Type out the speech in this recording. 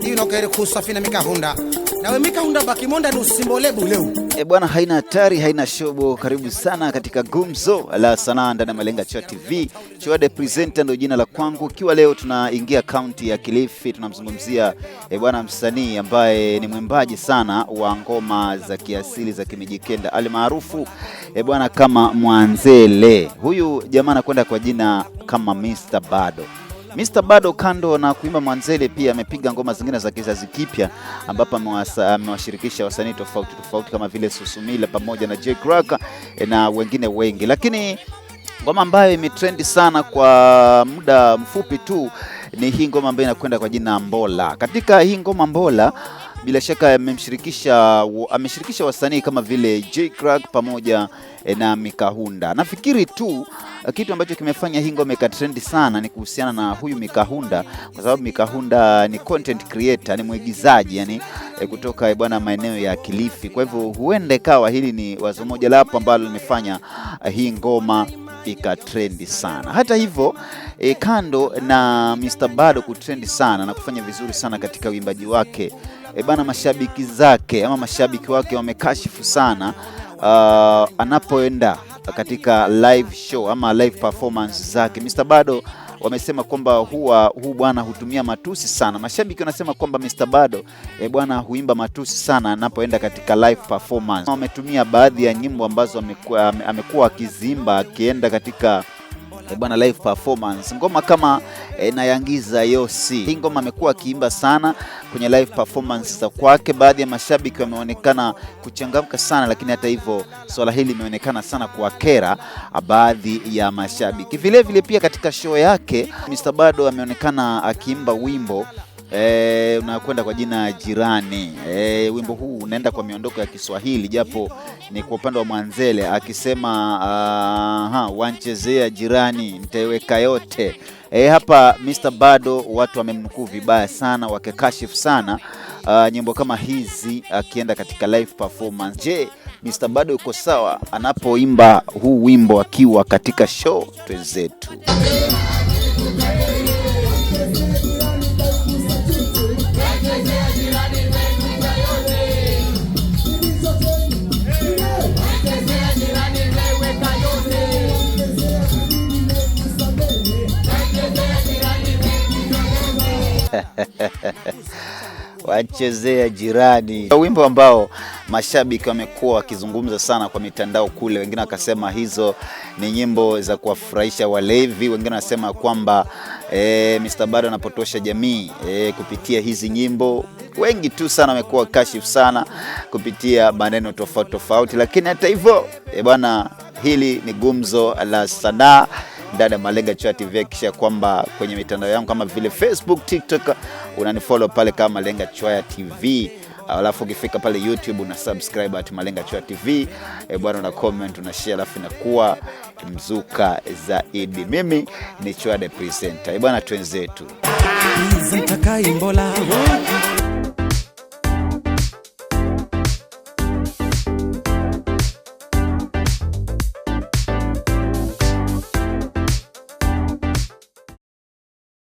ino kere kusafina mikahunda nawe mikahunda bakimonda nusimbole buleu. Bwana, haina hatari, haina shobo. Karibu sana katika Gumzo la Sanaa ndani ya Malenga Chua TV. Chua the presenter ndo jina la kwangu. Kiwa leo tunaingia kaunti ya Kilifi, tunamzungumzia bwana msanii ambaye ni mwimbaji sana wa ngoma za kiasili za Kimijikenda, alimaarufu bwana kama Mwanzele. Huyu jamaa anakwenda kwa jina kama Mr. Bado. Mr. Bado kando na kuimba Mwanzele pia amepiga ngoma zingine za kizazi kipya ambapo amewashirikisha wasanii tofauti kama vile Susumila pamoja na Jake Rock na wengine wengi. Lakini ngoma ambayo imetrendi sana kwa muda mfupi tu ni hii ngoma ambayo inakwenda kwa jina Mbola. Katika hii ngoma Mbola bila shaka ameshirikisha wasanii kama vile Jake Rock pamoja na Mikahunda. Nafikiri tu kitu ambacho kimefanya hii ngoma ikatrendi sana ni kuhusiana na huyu Mikahunda, kwa sababu Mikahunda ni content creator, ni mwigizaji yani kutoka bwana maeneo ya Kilifi. Kwa hivyo huenda ikawa hili ni wazo moja lapo ambalo limefanya hii ngoma ikatrendi sana. Hata hivyo kando na Mr. Bado kutrendi sana na kufanya vizuri sana katika uimbaji wake, bana mashabiki zake ama mashabiki wake wamekashifu sana anapoenda katika live show ama live performance zake. Mr. Bado wamesema kwamba huu bwana hutumia matusi sana. Mashabiki wanasema kwamba Mr. Bado bwana huimba matusi sana anapoenda katika live performance. Wametumia baadhi ya nyimbo ambazo amekuwa akiziimba akienda katika bwana live performance. Ngoma kama Nayangiza Yosi, hii ngoma amekuwa akiimba sana kwenye live performance za kwake. Baadhi ya mashabiki wameonekana kuchangamka sana, lakini hata hivyo swala hili limeonekana sana kuwakera baadhi ya mashabiki. Vile vile pia katika show yake Mr. Bado ameonekana akiimba wimbo unakwenda kwa jina Jirani. Wimbo huu unaenda kwa miondoko ya Kiswahili japo ni kwa upande wa Mwanzele, akisema wanchezea jirani nitaiweka yote. Hapa Mr. Bado watu wamemnukuu vibaya sana, wakekashifu sana nyimbo kama hizi akienda katika live performance. Je, Mr. Bado yuko sawa anapoimba huu wimbo akiwa katika show? Twenzetu. Wachezea jirani, wimbo ambao mashabiki wamekuwa wakizungumza sana kwa mitandao kule. Wengine wakasema hizo ni nyimbo za kuwafurahisha walevi, wengine wanasema kwamba Mr. Bado anapotosha jamii kupitia hizi nyimbo. Wengi tu sana wamekuwa kashifu sana kupitia maneno tofauti. Lakini hata hivyo bwana, hili ni Gumzo la Sanaa ndani ya Malenga Chua TV. Kisha kwamba kwenye mitandao yangu kama vile Facebook, TikTok unanifollow pale kama Malenga Chua TV. Alafu ukifika pale YouTube una subscribe at Malenga Chua TV. Bwana una comment, una share, alafu inakuwa mzuka zaidi. Mimi ni Chua the presenter. Bwana twenzetu. Mbola